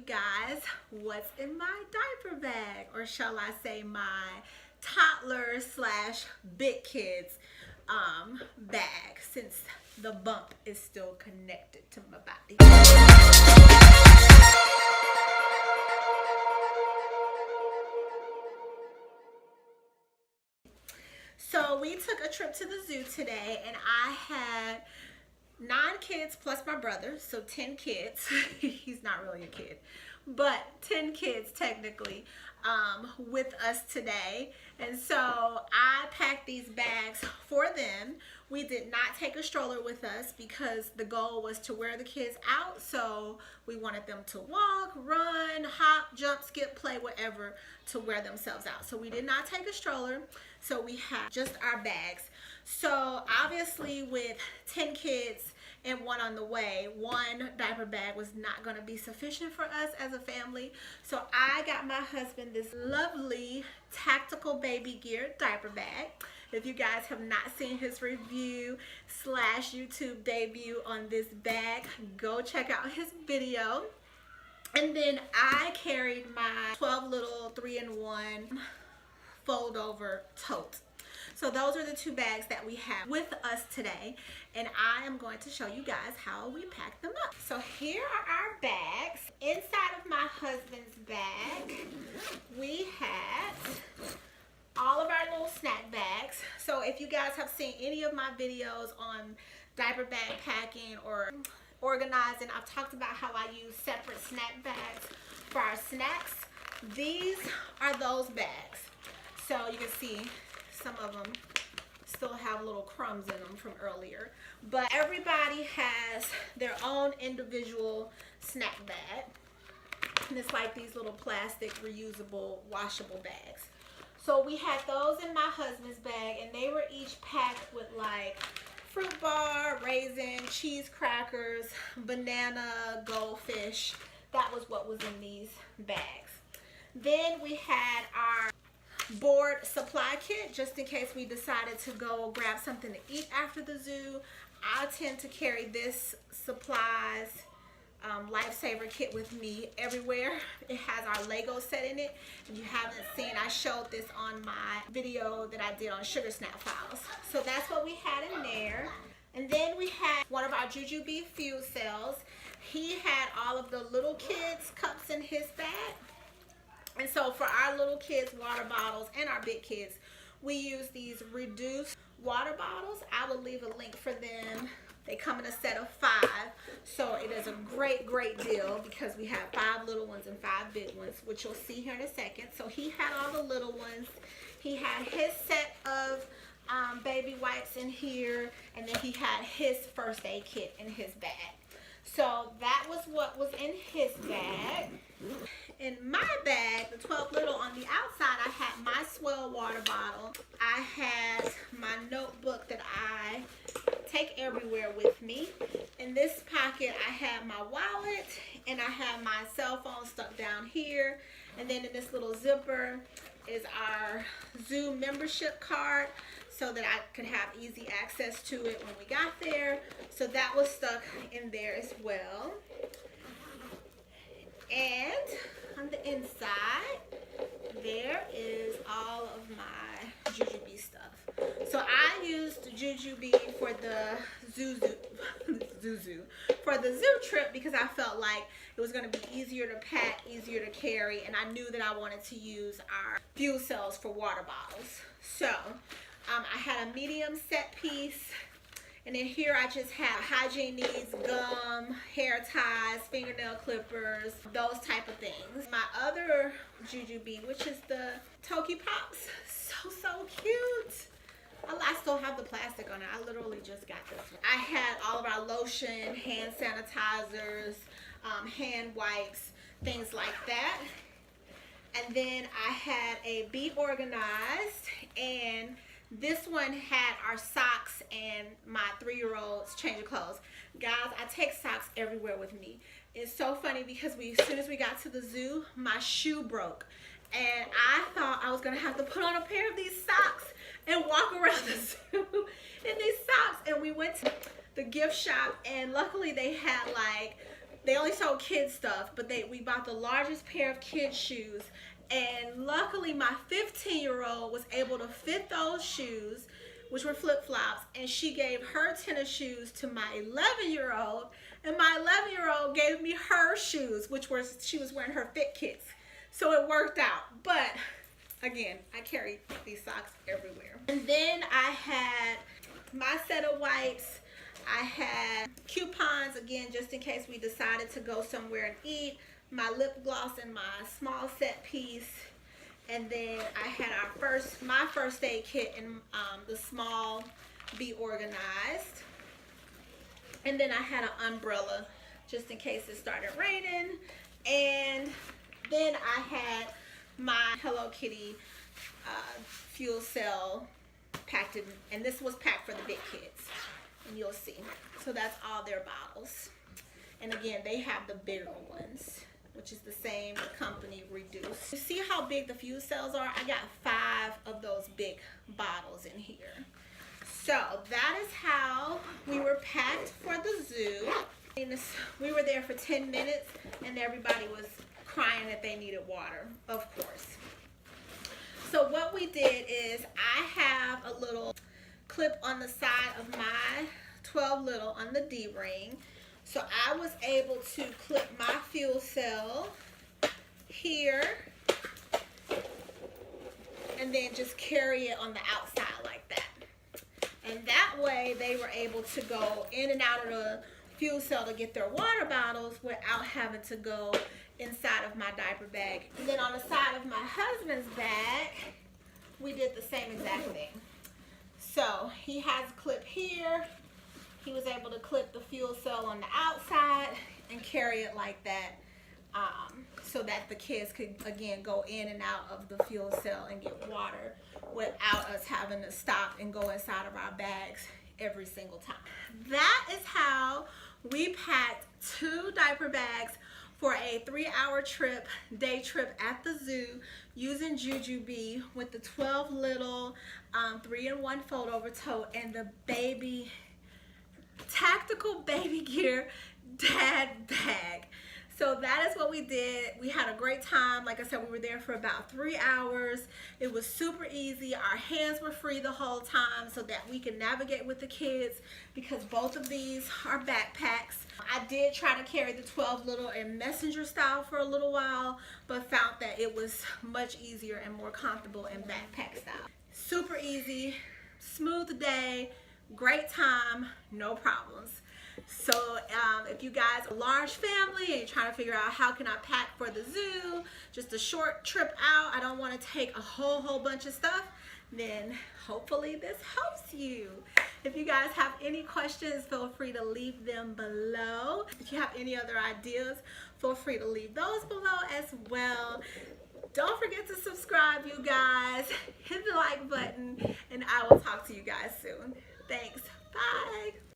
guys what's in my diaper bag, or shall I say my toddler slash big kids bag, since the bump is still connected to my body. So we took a trip to the zoo today, and I had 9 kids plus my brother, so 10 kids. He's not really a kid, but 10 kids technically with us today. And so I packed these bags for them. We did not take a stroller with us because the goal was to wear the kids out, so we wanted them to walk, run, hop, jump, skip, play, whatever, to wear themselves out. So we did not take a stroller, so we had just our bags. So obviously with 10 kids and 1 on the way, 1 diaper bag was not going to be sufficient for us as a family. So I got my husband this lovely tactical baby gear diaper bag. If you guys have not seen his review slash YouTube debut on this bag, go check out his video. And then I carried my 12little 3-in-1 fold over tote. So those are the 2 bags that we have with us today, and I am going to show you guys how we pack them up. So here are our bags. Inside of my husband's bag, we have all of our little snack bags. So if you guys have seen any of my videos on diaper bag packing or organizing, I've talked about how I use separate snack bags for our snacks. These are those bags. So you can see some of them still have little crumbs in them from earlier, but everybody has their own individual snack bag, and it's like these little plastic reusable washable bags. So we had those in my husband's bag, and they were each packed with like fruit bar, raisin, cheese crackers, banana, goldfish. That was what was in these bags. Then we had our board supply kit, just in case we decided to go grab something to eat after the zoo. I tend to carry this supplies lifesaver kit with me everywhere. It has our Lego set in it. If you haven't seen, I showed this on my video that I did on Sugar Snap Files. So that's what we had in there. And then we had one of our Jujube fuel cells. He had all of the little kids cups in his bag. And so for our little kids water bottles and our big kids, we use these reduced water bottles. I will leave a link for them. They come in a set of 5. So it is a great deal because we have 5 little ones and 5 big ones, which you'll see here in a second. So he had all the little ones. He had his set of baby wipes in here, and then he had his first aid kit in his bag. So that was what was in his bag. In my bag, the 12little, on the outside, I had my Swell water bottle. I had my notebook that I take everywhere with me. In this pocket, I had my wallet, and I have my cell phone stuck down here. And then in this little zipper is our zoo membership card, so that I could have easy access to it when we got there. So that was stuck in there as well. And on the inside, there is all of my Jujube stuff. So I used Jujube for the zoo trip because I felt like it was going to be easier to pack, easier to carry, and I knew that I wanted to use our fuel cells for water bottles. So I had a medium set piece, and then here I just have hygiene needs, gum, hair ties, fingernail clippers, those type of things. My other Jujube, which is the Toki Pops, so cute. I still have the plastic on it. I literally just got this one. I had all of our lotion, hand sanitizers, hand wipes, things like that. And then I had a Be Organized, and this one had our socks and my 3-year-old's change of clothes. Guys, I take socks everywhere with me. It's so funny because as soon as we got to the zoo, my shoe broke. And I thought I was going to have to put on a pair of these socks and walk around the zoo in these socks. And we went to the gift shop, and luckily they had like they only sold kids stuff, but we bought the largest pair of kids shoes, and luckily my 15-year-old was able to fit those shoes, which were flip-flops, and she gave her tennis shoes to my 11-year-old, and my 11-year-old gave me her shoes, which she was wearing her Fit Kits. So it worked out. But again, I carry these socks everywhere. And then I had my set of wipes. I had coupons, again, just in case we decided to go somewhere and eat. My lip gloss and my small set piece. And then I had my first aid kit in the small Be Organized. And then I had an umbrella just in case it started raining. And then I had my Hello Kitty fuel cell packed in, and this was packed for the big kids. And you'll see. So that's all their bottles. And again, they have the bigger ones, which is the same company, reduced. You see how big the fuel cells are? I got 5 of those big bottles in here. So that is how we were packed for the zoo. We were there for 10 minutes and everybody was crying that they needed water, of course. So what we did is I have a little clip on the side of my 12little on the D-ring. So I was able to clip my fuel cell here and then just carry it on the outside like that. And that way they were able to go in and out of the fuel cell to get their water bottles without having to go inside of my diaper bag. And then on the side of my husband's bag, we did the same exact thing. So he has a clip here. He was able to clip the fuel cell on the outside and carry it like that, so that the kids could, again, go in and out of the fuel cell and get water without us having to stop and go inside of our bags every single time. That is how we packed 2 diaper bags for a 3-hour trip, day trip at the zoo using Jujubee with the 12little 3-in-1 fold over tote and the baby tactical baby gear dad bag. So that is what we did. We had a great time. Like I said, we were there for about 3 hours. It was super easy. Our hands were free the whole time so that we could navigate with the kids because both of these are backpacks. I did try to carry the 12little in messenger style for a little while, but found that it was much easier and more comfortable in backpack style. Super easy, smooth day, great time, no problems. So if you guys are a large family and you're trying to figure out how can I pack for the zoo, just a short trip out, I don't want to take a whole bunch of stuff, then hopefully this helps you. If you guys have any questions, feel free to leave them below. If you have any other ideas, feel free to leave those below as well. Don't forget to subscribe, you guys. Hit the like button, and I will talk to you guys soon. Thanks. Bye.